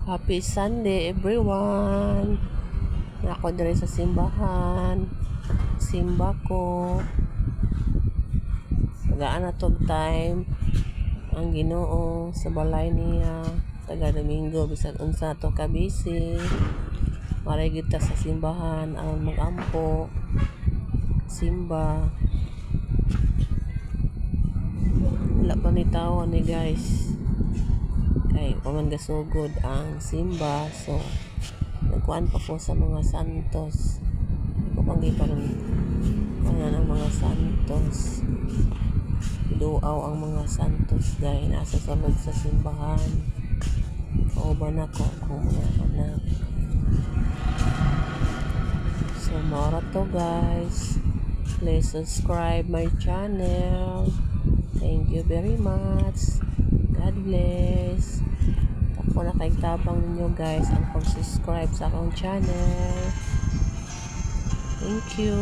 Happy Sunday everyone. Ako diri sa simbahan. Simba ko. Tagaan na tog time ang Ginoo sa balay niya. Taga Domingo bisan unsa to ka busy. Maray kita sa simbahan ang magampo. Simba. Wala pa ni tao ni guys. Kay paman gasugod ang simba, so nagkuhan pa po sa mga santos. Kapanggi pa rin ano ng mga santos. Duaw ang mga santos dahil nasa sulod sa simbahan. Kauban ako kung mga anak. So mora to guys. Please subscribe my channel. Thank you very much. God bless. Ako na kay tabang ninyo guys ang pag-subscribe sa akong channel. Thank you.